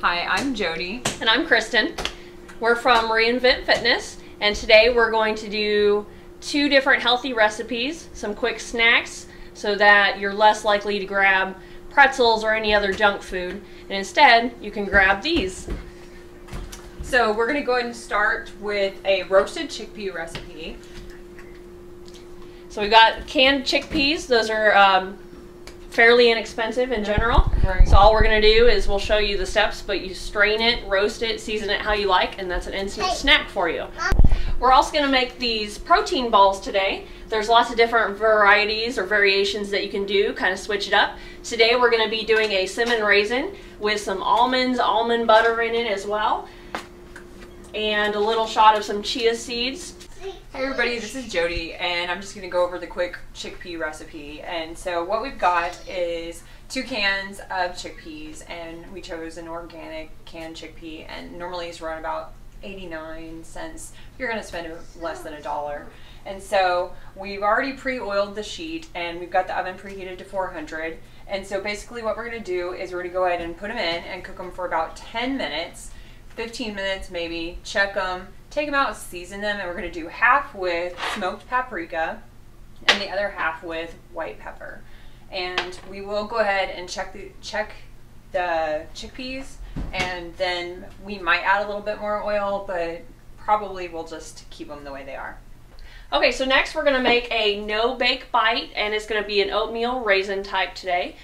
Hi, I'm Jody. And I'm Kristen. We're from Reinvent Fitness, and today we're going to do 2 different healthy recipes, some quick snacks, so that you're less likely to grab pretzels or any other junk food, and instead you can grab these. So we're going to go ahead and start with a roasted chickpea recipe. So we've got canned chickpeas. Those are fairly inexpensive in general. Right. So all we're going to do is we'll show you the steps, but you strain it, roast it, season it how you like, and that's an instant snack for you. We're also going to make these protein balls today. There's lots of different varieties or variations that you can do, kind of switch it up. Today we're going to be doing a cinnamon raisin with some almonds, almond butter in it as well, and a little shot of some chia seeds. Hey everybody, this is Jody, and I'm just going to go over the quick chickpea recipe. And so what we've got is 2 cans of chickpeas, and we chose an organic canned chickpea, and normally it's around about 89 cents. You're going to spend less than $1. And so we've already pre-oiled the sheet, and we've got the oven preheated to 400. And so basically what we're going to do is we're going to go ahead and put them in and cook them for about 10 minutes, 15 minutes maybe, check them, take them out, season them, and we're going to do half with smoked paprika and the other half with white pepper. And we will go ahead and check the chickpeas, and then we might add a little bit more oil, but probably we'll just keep them the way they are. Okay, so next we're going to make a no-bake bite, and it's going to be an oatmeal raisin type today.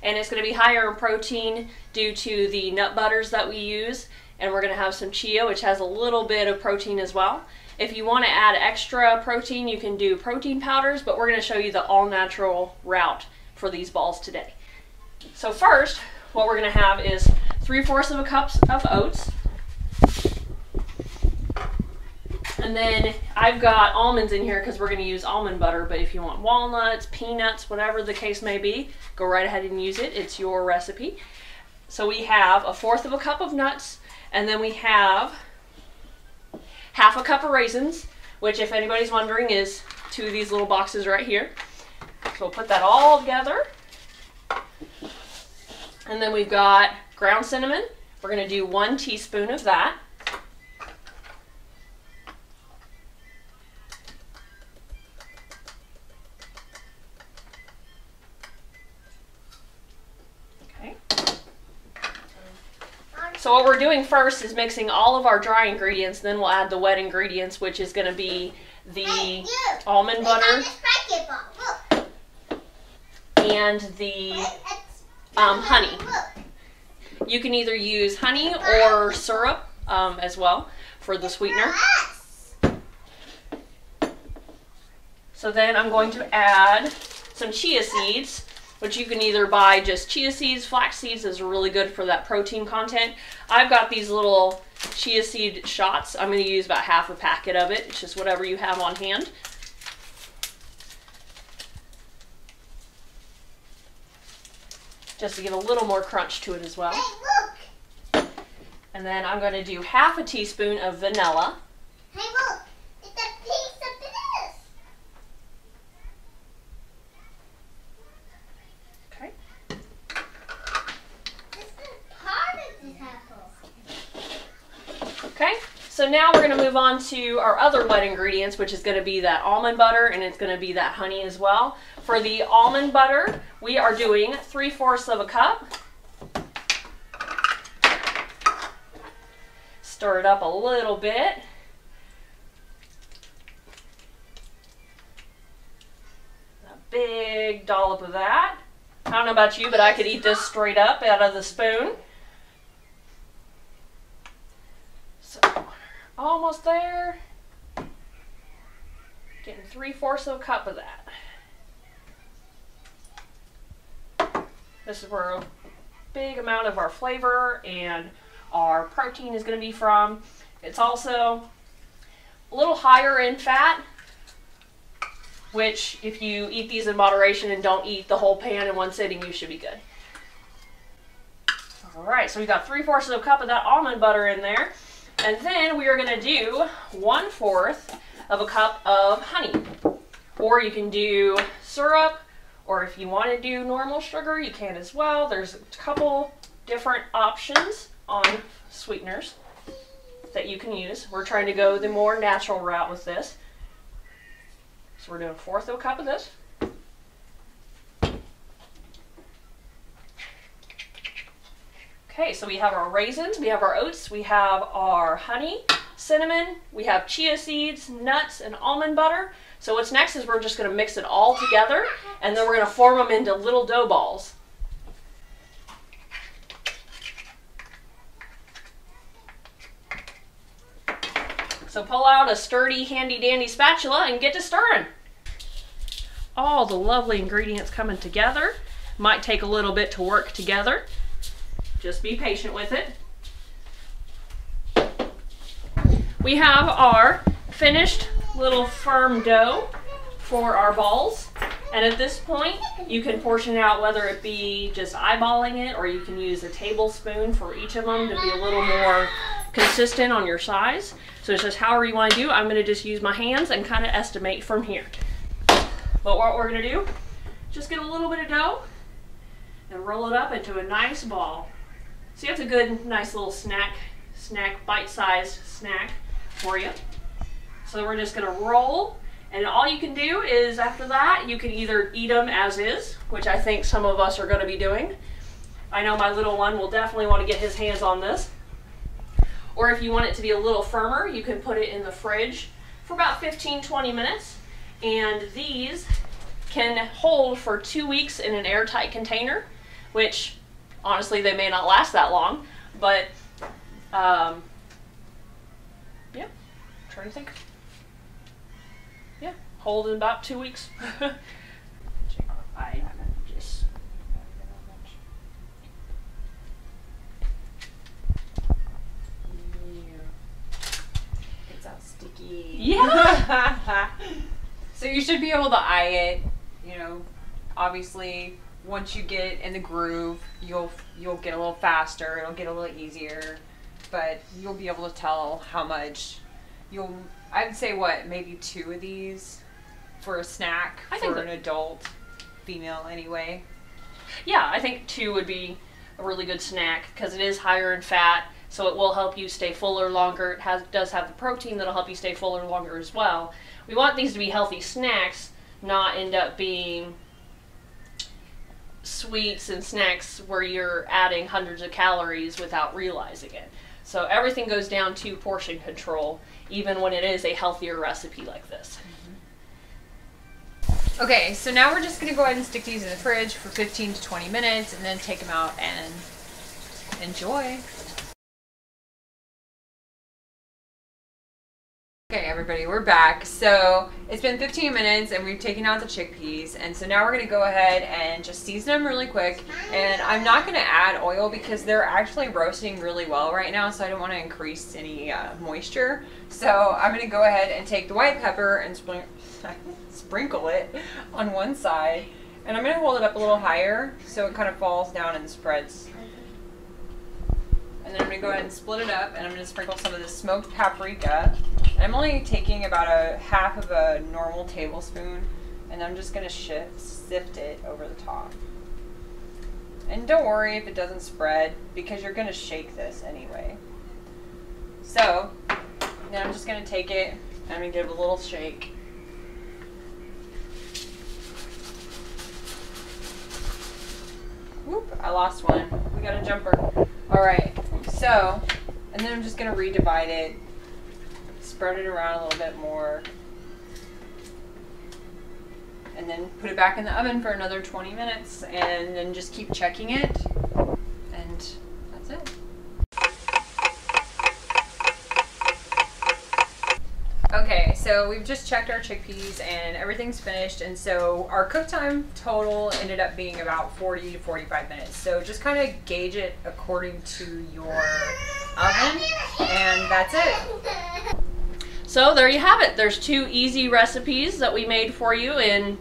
And it's going to be higher in protein due to the nut butters that we use. And we're going to have some chia, which has a little bit of protein as well. If you want to add extra protein, you can do protein powders, but we're going to show you the all-natural route for these balls today. So first, what we're going to have is 3/4 cup of oats. And then I've got almonds in here because we're going to use almond butter, but if you want walnuts, peanuts, whatever the case may be, go right ahead and use it. It's your recipe. So we have 1/4 cup of nuts, and then we have 1/2 cup of raisins, which, if anybody's wondering, is 2 of these little boxes right here. So we'll put that all together. And then we've got ground cinnamon. We're going to do 1 teaspoon of that. So what we're doing first is mixing all of our dry ingredients, then we'll add the wet ingredients, which is going to be the almond butter and the honey. You can either use honey or syrup as well for the sweetener. So then I'm going to add some chia seeds, which you can either buy just chia seeds. Flax seeds is really good for that protein content. I've got these little chia seed shots. I'm going to use about 1/2 packet of it. It's just whatever you have on hand. Just to give a little more crunch to it as well. Hey, look! And then I'm going to do 1/2 teaspoon of vanilla. Hey, look! It's a piece of this! Okay. This is part of this apple. Okay, so now we're going to move on to our other wet ingredients, which is going to be that almond butter, and it's going to be that honey as well. For the almond butter, we are doing 3/4 cup. Stir it up a little bit. A big dollop of that. I don't know about you, but I could eat this straight up out of the spoon. So, almost there. Getting 3/4 cup of that. This is where a big amount of our flavor and our protein is going to be from. It's also a little higher in fat, which if you eat these in moderation and don't eat the whole pan in one sitting, you should be good. All right, so we got 3/4 cup of that almond butter in there. And then we are going to do 1/4 cup of honey. Or you can do syrup, or if you want to do normal sugar, you can as well. There's a couple different options. on sweeteners that you can use. We're trying to go the more natural route with this. So we're doing 1/4 of a cup of this. Okay, so we have our raisins, we have our oats, we have our honey, cinnamon, we have chia seeds, nuts, and almond butter. So what's next is we're just going to mix it all together, and then we're going to form them into little dough balls. So pull out a sturdy, handy-dandy spatula and get to stirring. All the lovely ingredients coming together. Might take a little bit to work together. Just be patient with it. We have our finished little firm dough for our balls. And at this point, you can portion it out, whether it be just eyeballing it, or you can use a tablespoon for each of them to be a little more consistent on your size. So it's just however you want to do. I'm going to just use my hands and kind of estimate from here. But what we're going to do, just get a little bit of dough and roll it up into a nice ball. So it's a good, nice little snack, bite-sized snack for you. So we're just gonna roll, and all you can do is after that, you can either eat them as is, which I think some of us are gonna be doing. I know my little one will definitely want to get his hands on this. Or if you want it to be a little firmer, you can put it in the fridge for about 15-20 minutes. And these can hold for 2 weeks in an airtight container, which honestly, they may not last that long, but yeah, trying to think. Yeah, hold in about 2 weeks. I just it's all sticky. Yeah. So you should be able to eye it, you know, obviously. Once you get in the groove, you'll get a little faster, it'll get a little easier, but you'll be able to tell how much I'd say what, maybe 2 of these for a snack for an adult female anyway. Yeah, I think 2 would be a really good snack because it is higher in fat, so it will help you stay fuller longer. It does have the protein that'll help you stay fuller longer as well. We want these to be healthy snacks, not end up being sweets and snacks where you're adding hundreds of calories without realizing it. So everything goes down to portion control, even when it is a healthier recipe like this. Okay, so now we're just going to go ahead and stick these in the fridge for 15 to 20 minutes and then take them out and enjoy. Okay, everybody, we're back. So it's been 15 minutes and we've taken out the chickpeas, and so now we're going to go ahead and just season them really quick. And I'm not going to add oil because they're actually roasting really well right now, so I don't want to increase any moisture. So I'm going to go ahead and take the white pepper and sprinkle it on one side, and I'm going to hold it up a little higher so it kind of falls down and spreads. And then I'm going to go ahead and split it up, and I'm going to sprinkle some of the smoked paprika. And I'm only taking about a half of a normal tablespoon, and I'm just going to sift it over the top. And don't worry if it doesn't spread, because you're going to shake this anyway. So, then I'm just going to take it, and I'm going to give it a little shake. Whoop, I lost one. We got a jumper. Alright, so, and then I'm just going to redivide it, spread it around a little bit more, and then put it back in the oven for another 20 minutes, and then just keep checking it, and that's it. Okay, so we've just checked our chickpeas and everything's finished, and so our cook time total ended up being about 40 to 45 minutes. So just kind of gauge it according to your oven, and that's it. So there you have it. There's 2 easy recipes that we made for you in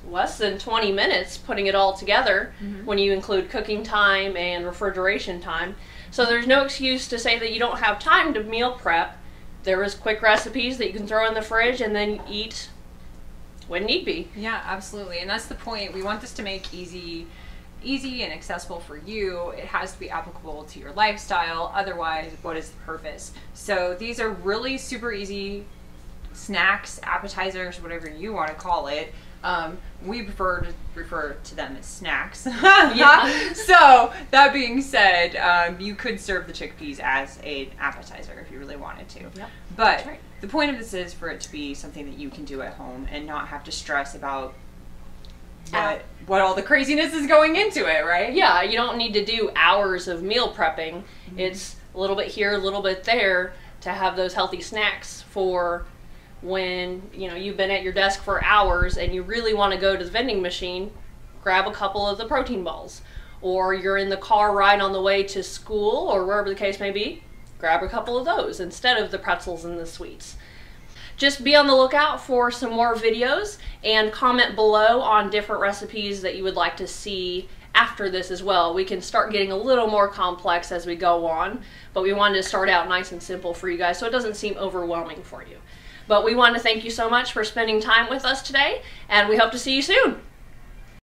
less than 20 minutes, putting it all together when you include cooking time and refrigeration time. So there's no excuse to say that you don't have time to meal prep. There is quick recipes that you can throw in the fridge and then eat when need be. Yeah, absolutely. And that's the point. We want this to make easy easy and accessible for you, it has to be applicable to your lifestyle. Otherwise, what is the purpose? So these are really super easy snacks, appetizers, whatever you want to call it. We prefer to refer to them as snacks. Yeah. So that being said, you could serve the chickpeas as an appetizer if you really wanted to. Yep. But That's right. the point of this is for it to be something that you can do at home and not have to stress about what all the craziness is going into it, right? Yeah, you don't need to do hours of meal prepping. Mm-hmm. It's a little bit here, a little bit there to have those healthy snacks for when, you know, you've been at your desk for hours and you really want to go to the vending machine, grab a couple of the protein balls. Or you're in the car ride on the way to school or wherever the case may be, grab a couple of those instead of the pretzels and the sweets. Just be on the lookout for some more videos and comment below on different recipes that you would like to see after this as well. We can start getting a little more complex as we go on, but we wanted to start out nice and simple for you guys so it doesn't seem overwhelming for you. But we want to thank you so much for spending time with us today, and we hope to see you soon.